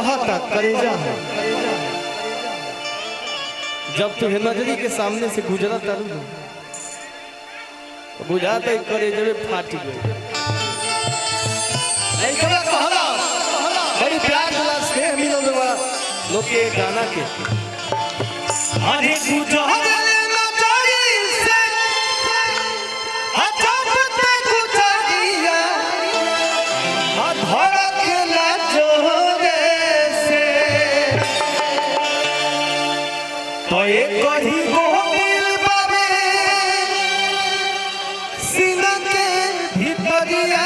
कहता करेजा है जब तुहे नजरी के सामने से गुजरा तारू बुझाता ही करेजे में फाटी गई। बड़ी प्यार वाला स्नेह मिलो लोग के गाना के अरे गुजरा तो एक ही दिल बाबे सीना के भीतरिया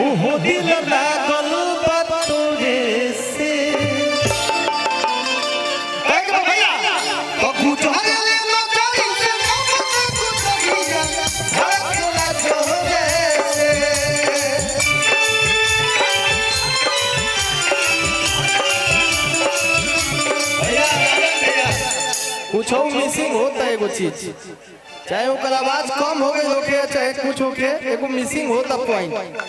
ओहो दिल लागल बा तोरे से भैया तो गुजरे न जाई से गुजरिया धड़कला जोरे से कुछ मिसिंग होता है कुछ चीज चाहे वो आवाज कम हो गई होके चाहे कुछ होके एगो मिसिंग होता पॉइंट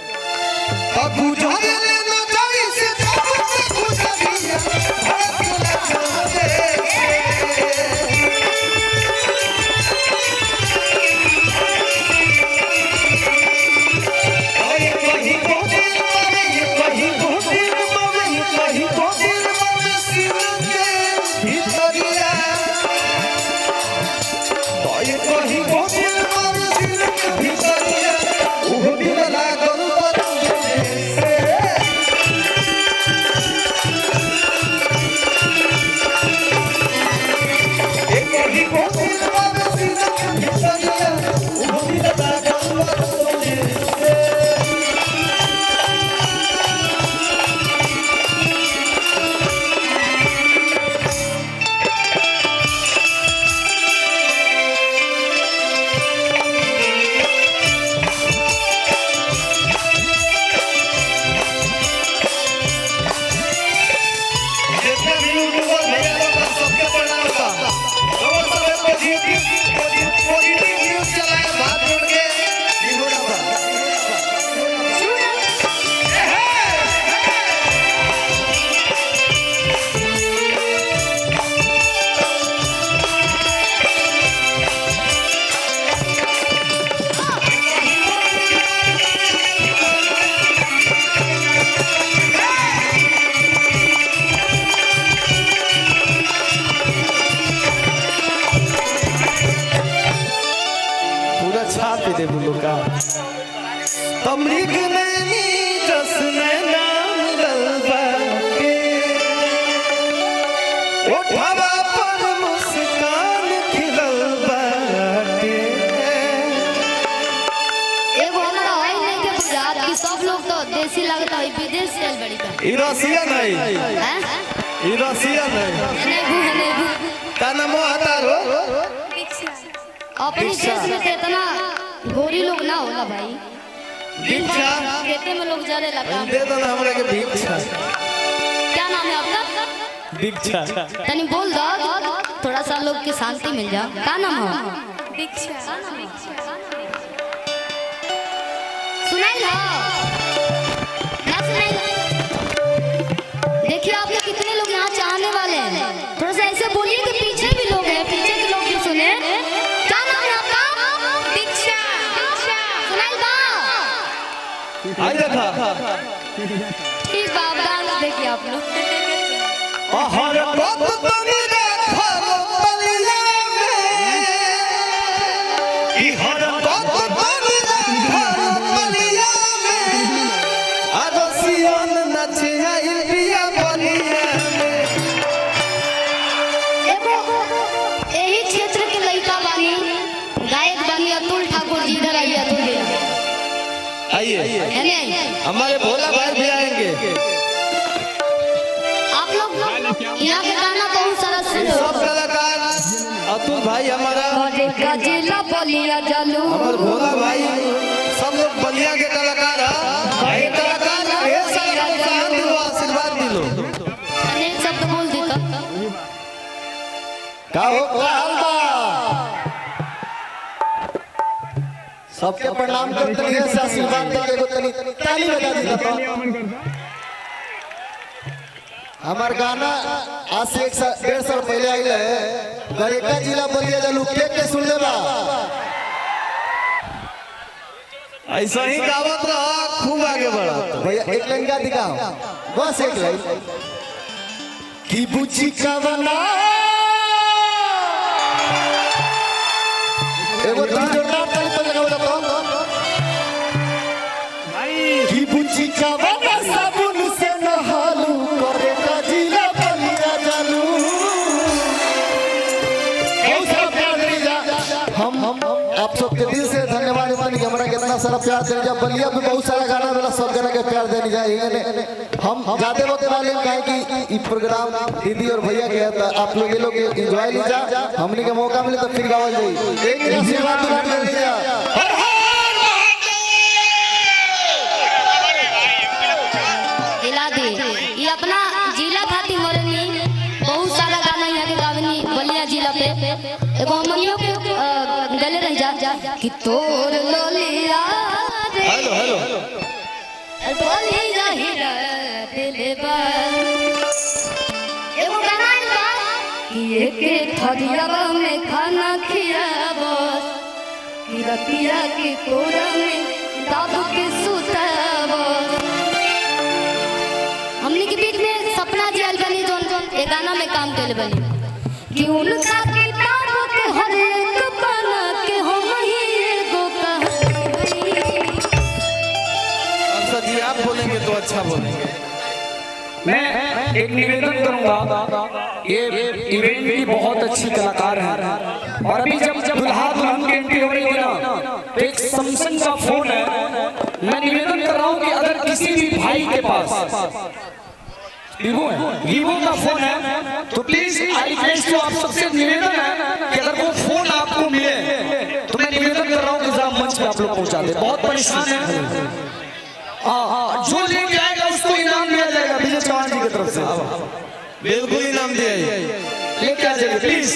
दे बुलुका तमरीक नहीं जसन नाम गलबा के उठावा पर मुस्कान खिलल बाटे एगो हमरा है नहीं के गुजरात की सब लोग तो देसी लगता है विदेश से बड़ी का ई रसिया नहीं हैं ई रसिया नहीं का नाम हतारो अपने देश में इतना गोरी लोग ना होला भाई भिक्षा खेते में लोग जरे लगा दे दो ना हमरा के भिक्षा क्या नाम है आपका भिक्षा तनी बोल दो थोड़ा सा लोग की शांति मिल जाए क्या नाम है दीक्षा सुनाई लो ना सुनाई देखिए आप लोग कितने लोग यहाँ चाहने वाले हैं थोड़ा सा ऐसे बोलिए कि पीछे भी लोग हैं पीछे के लोग भी सुने क्या नाम है आपका दीक्षा आई देखा ठीक बात डांस देखिए आप लोग हर बात तनी देखो बलिया में ई हर बात तनी देखो बलिया में आदसियन नचे आई पिया बलिया में देखो यही क्षेत्र के लड़का बानी गायक बानी अतुल ठाकुर जी इधर आइए अतुल भैया आइए हमारे भोला भाई भी आएंगे आप लोग यहाँ के गाना बहुत सारा सुनो सब कलाकार अतुल भाई हमारा जिला बलिया जालू हमारे भोला भाई सब लोग बलिया के कलाकार हैं कलाकार ढेर सारा प्रोत्साहन दिलो आशीर्वाद दिलो अनेक शब्द बोल देता का हो सबके प्रणाम करते हैं आशीर्वाद देके ताली बजा दी हमार गाना आज से 1.5 साल पहले आइल है। गरेका जिला बलिया जलू के सुन ले बा। ऐसा ही गावत रहा, खूब आगे बढ़ा। भैया एक लाइन गा दिखाओ, बस एक लाइन। की बुची का बना एगो जोरदार ताली पर लगाओ तो की बुची का बना साबुन से नहालू करे का जिला बलिया जालू। बहुत सारा प्यार दे जा। हम आप सबके दिल से धन्यवाद देते कि हमरा कितना सारा प्यार दे जा। बलिया में बहुत सारा गाना वाला सब गाना के प्यार देने जाए। हम जाते वक्त मालूम काहे कि ई प्रोग्राम दीदी और भैया के है, आप लोग ये लोग एंजॉय लीजा। हमने के मौका मिले तो फिर गावल जाई। एक आशीर्वाद दुलार दे दीजिए। हिला दे ये अपना जिला खातिर मोरनी बहुत सारा गाना यहाँ के गावनी बलिया जिला पे। एगो हमनियों के गले रह जा कि तोर लोलिया रे हेलो हेलो बोलिया हिला दिले बा। एगो गाना आइल बा कि एक थरियावा में खाना खियाबो कि रतिया के कोरा में दादू के सुताबो। हमने के बीच में सपना जी आइल बनी जोन ए गाना में काम कैले बनी कि उनका किताब के हर एक पन्ना के हम ही एगो कहानी। अच्छा जी, आप बोलेंगे तो अच्छा बोलेंगे। मैं एक निवेदन करूंगा, ये इवेंट की बहुत अच्छी कलाकार है और अभी जब दुल्हा दुल्हन की एंट्री हो रही है ना तो एक सैमसंग का फोन है। मैं निवेदन कर रहा हूं कि अगर किसी भी भाई के पास वीवो का फोन है तो प्लीज आई रिक्वेस्ट जो आप सबसे निवेदन है कि अगर वो फोन आपको मिले तो मैं निवेदन कर रहा हूँ कि जरा मंच पे आप लोग पहुंचा दे। बहुत परेशान है। हाँ, जो लेके आएगा उसको इनाम दिया जाएगा विजय चौहान जी की तरफ से। बिल्कुल इनाम दिया लेके आ जाइए प्लीज।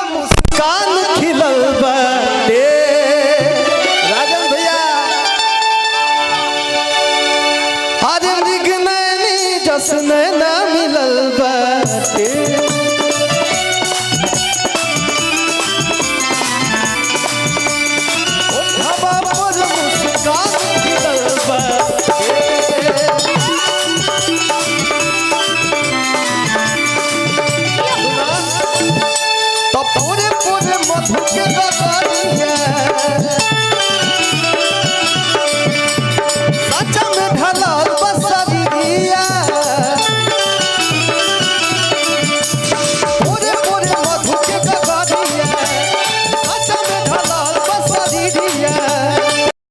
मुस्कान खिलल बाटे राजन भैया, आज निगनैनी जश्न न मिलल बाटे। हवा पर मुस्कान खिलल बाटे। तो पूरे पूरे मधु के